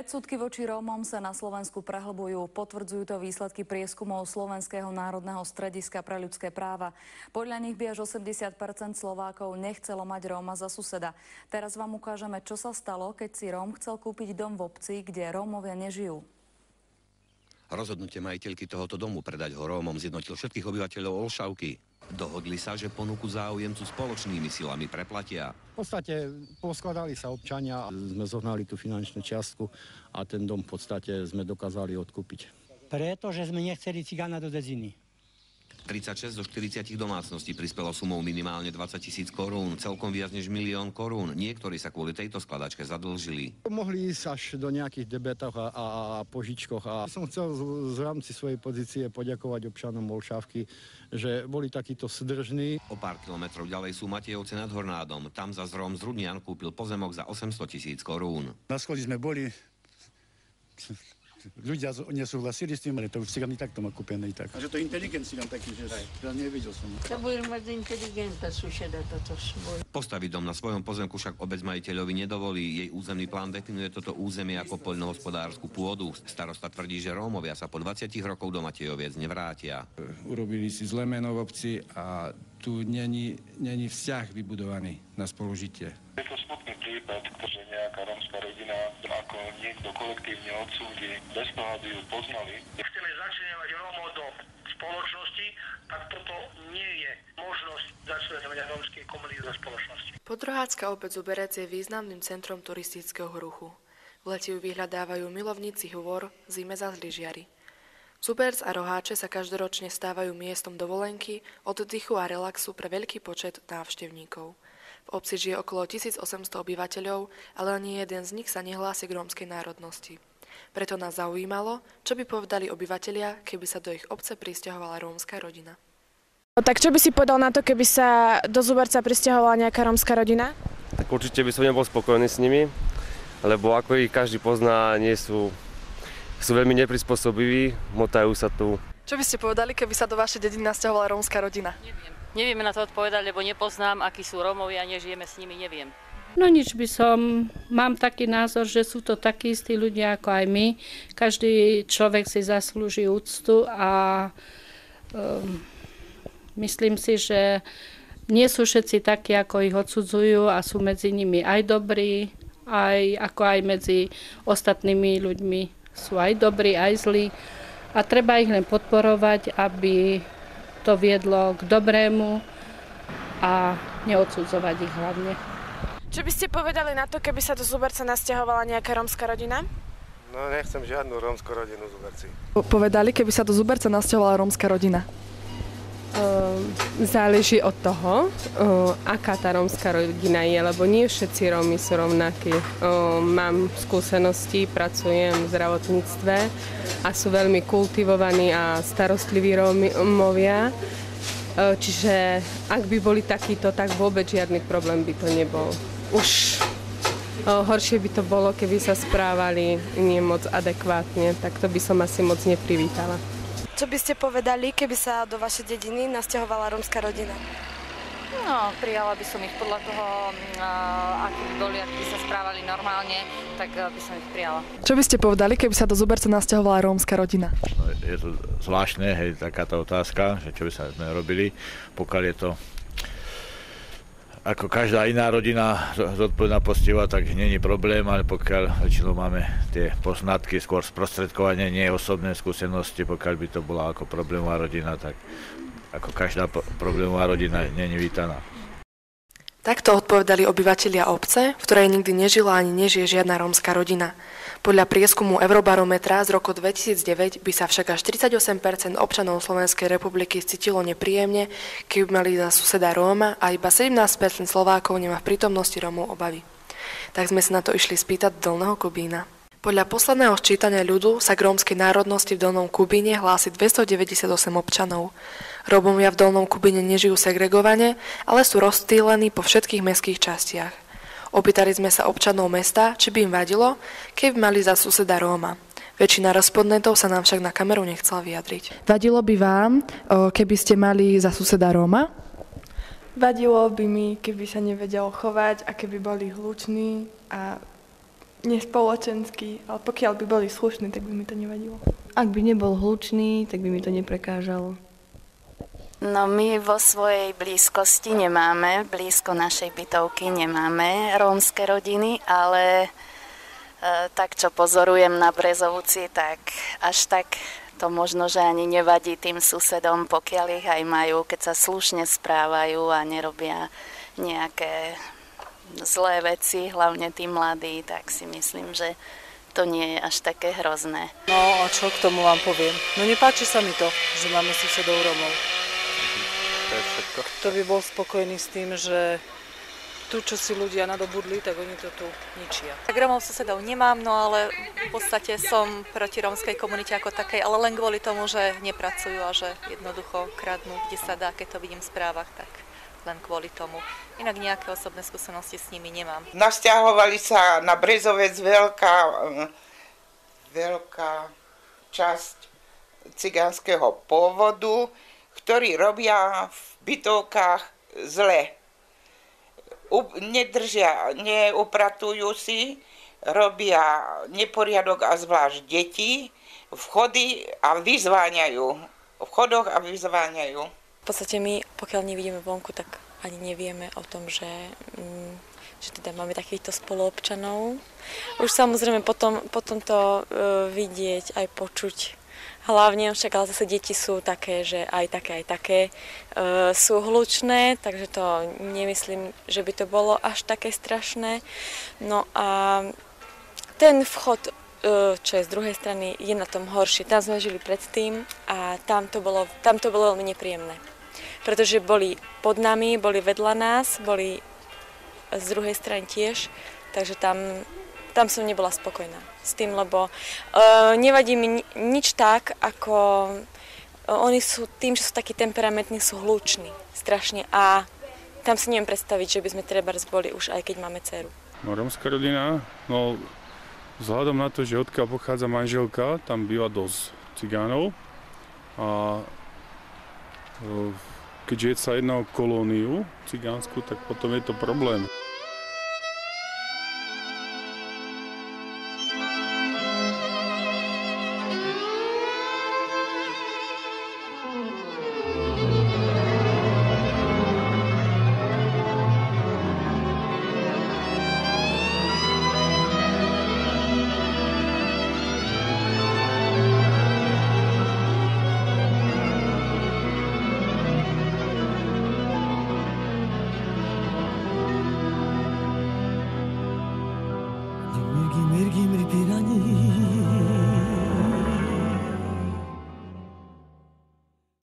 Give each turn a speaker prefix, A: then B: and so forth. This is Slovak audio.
A: Predsudky voči Rómom sa na Slovensku prehlbujú. Potvrdzujú to výsledky prieskumov Slovenského národného strediska pre ľudské práva. Podľa nich by až 80% Slovákov nechcelo mať Róma za suseda. Teraz vám ukážeme, čo sa stalo, keď si Róm chcel kúpiť dom v obci, kde Rómovia nežijú.
B: Rozhodnutie majiteľky tohoto domu predať ho Rómom zjednotil všetkých obyvateľov Olšavky. Dohodli sa, že ponuku záujemcu spoločnými silami preplatia.
C: V podstate poskladali sa občania, sme zohnali tú finančnú čiastku a ten dom v podstate sme dokázali odkúpiť.
D: Pretože sme nechceli cigána do dedziny.
B: 36 zo 40 domácností prispelo sumou minimálne 20 000 korún, celkom viac než 1 000 000 korún. Niektorí sa kvôli tejto skladačke zadlžili.
C: Mohli ísť až do nejakých debetoch a požičkoch a som chcel v rámci svojej pozície poďakovať občanom Olšavky, že boli takíto súdržní.
B: O pár kilometrov ďalej sú Matejovce nad Hornádom. Tam za Róm z Rudnian kúpil pozemok za 800 000 korún.
E: Na schode sme boli. Ľudia nesúhlasili s tým, ale to už cigány takto má kúpené i tak. A že to inteligent cigán taký, že ja nevidel som.
F: To budeš mať inteligenta suseda toto svoj.
B: Postaviť dom na svojom pozemku však obec majiteľovi nedovolí. Jej územný plán definuje toto územie ako poľnohospodársku pôdu. Starosta tvrdí, že Rómovia sa po 20 rokoch do Matejoviec nevrátia.
G: Urobili si zlé meno v obci a tu není vzťah vybudovaný na spolužitie.
H: Je to smutný prípad, že nejaká rómska rodina ako niekto kolektívne odsúdi, bez toho, aby ju poznali.
I: Chceme začleňovať Rómov do spoločnosti, tak toto nie je možnosť začleňovania rómskej komunity do spoločnosti.
J: Podrohácka obec Zuberec je významným centrom turistického ruchu. V lete ju vyhľadávajú milovníci hôr, v zime zas lyžiari. Zuberec a Roháče sa každoročne stávajú miestom dovolenky, oddychu a relaxu pre veľký počet návštevníkov. V obci žije okolo 1800 obyvateľov, ale ani jeden z nich sa nehlási k rómskej národnosti. Preto nás zaujímalo, čo by povedali obyvatelia, keby sa do ich obce prisťahovala rómska rodina.
K: Tak čo by si povedal na to, keby sa do Zuberca prisťahovala nejaká rómska rodina?
L: Tak určite by som nebol spokojný s nimi, lebo ako ich každý pozná, sú veľmi neprispôsobiví, motajú sa tu.
J: Čo by ste povedali, keby sa do vašej dediny nasťahovala rómska rodina?
F: Nevieme na to odpovedať, lebo nepoznám, akí sú Rómovia, nežijeme s nimi, neviem.
M: No nič mám taký názor, že sú to takí istí ľudia ako aj my. Každý človek si zaslúži úctu a myslím si, že nie sú všetci takí, ako ich odsudzujú a sú medzi nimi aj dobrí, ako aj medzi ostatnými ľuďmi. Sú aj dobrí, aj zlí a treba ich len podporovať, aby to viedlo k dobrému a neodsudzovať ich hlavne.
K: Čo by ste povedali na to, keby sa do Zuberca nasťahovala nejaká rómska rodina?
N: No nechcem žiadnu rómsku rodinu v Zuberci.
J: Povedali, keby sa do Zuberca nasťahovala rómska rodina?
O: Záleží od toho, aká tá rómska rodina je, lebo nie všetci Rómi sú rovnakí. Mám skúsenosti, pracujem v zdravotníctve a sú veľmi kultivovaní a starostliví Rómovia. Čiže ak by boli takíto, tak vôbec žiadny problém by to nebol. Už horšie by to bolo, keby sa správali nie moc adekvátne, tak to by som asi moc neprivítala.
K: Čo by ste povedali, keby sa do vašej dediny nasťahovala rómska rodina?
F: No, prijala by som ich podľa toho, akí boli, ak by sa správali normálne, tak by som ich prijala.
J: Čo by ste povedali, keby sa do Zuberca nasťahovala rómska rodina?
P: No, je to zvláštne, hej, takáto otázka, že čo by sme robili, pokiaľ je to ako každá iná rodina zodpovedná postiva, tak nie je problém, ale pokiaľ väčšinou máme tie poznatky, skôr sprostredkovanie, nie osobné skúsenosti, pokiaľ by to bola ako problémová rodina, tak ako každá problémová rodina nie je vítaná.
J: Takto odpovedali obyvatelia obce, v ktorej nikdy nežila ani nežije žiadna rómska rodina. Podľa prieskumu Eurobarometra z roku 2009 by sa však až 38% občanov Slovenskej republiky cítilo nepríjemne, keby mali za suseda Róma a iba 17% Slovákov nemá v prítomnosti Rómov obavy. Tak sme sa na to išli spýtať do Dolného Kubína. Podľa posledného sčítania ľudu sa k rómskej národnosti v Dolnom Kubíne hlási 298 občanov. Rómovia v Dolnom Kubíne nežijú segregovane, ale sú rozptýlení po všetkých mestských častiach. Opýtali sme sa občanov mesta, či by im vadilo, keby mali za suseda Róma. Väčšina respondentov sa nám však na kameru nechcela vyjadriť. Vadilo by vám, keby ste mali za suseda Róma?
Q: Vadilo by mi, keby sa nevedel chovať a keby boli hluční a nespoločenský, ale pokiaľ by boli slušní, tak by mi to nevadilo.
R: Ak by nebol hlučný, tak by mi to neprekážalo.
S: No my vo svojej blízkosti nemáme, blízko našej bytovky nemáme rómske rodiny, ale tak čo pozorujem na Brezovci, tak až tak to možno, že ani nevadí tým susedom, pokiaľ ich aj majú, keď sa slušne správajú a nerobia nejaké zlé veci, hlavne tí mladí, tak si myslím, že to nie je až také hrozné.
T: No a čo k tomu vám poviem? No nepáči sa mi to, že máme susedov Rómov.
L: To je všetko.
T: Kto by bol spokojný s tým, že tu, čo si ľudia nadobudli, tak oni to tu ničia.
U: Tak Rómov susedov nemám, no ale v podstate som proti rómskej komunite ako takej, ale len kvôli tomu, že nepracujú a že jednoducho kradnú, kde sa dá, keď to vidím v správach, tak len kvôli tomu. Inak nejaké osobné skúsenosti s nimi nemám.
V: Nasťahovali sa na Brezovec veľká časť cigánskeho pôvodu, ktorí robia v bytovkách zle. Nedržia, neupratujú si, robia neporiadok a zvlášť deti, vchody a vyzváňajú. V chodoch a vyzváňajú.
W: V podstate my, pokiaľ nevidíme vonku, tak ani nevieme o tom, že teda máme takýchto spoluobčanov. Už samozrejme potom to vidieť aj počuť. Hlavne však, ale zase deti sú také, že aj také sú hlučné, takže to nemyslím, že by to bolo až také strašné. No a ten vchod, čo je z druhej strany, je na tom horšie. Tam sme žili predtým a tam to bolo veľmi nepríjemné. Pretože boli pod nami, boli vedľa nás, boli z druhej strany tiež, takže tam som nebola spokojná s tým, lebo nevadí mi nič tak, ako oni sú tým, že sú takí temperamentní, sú hluční strašne a tam si neviem predstaviť, že by sme trebárs boli už aj keď máme dceru.
X: No, rómska rodina, no vzhľadom na to, že odkiaľ pochádza manželka, tam býva dosť cigánov a keďže sa jedná o kolóniu cigánsku, tak potom je to problém.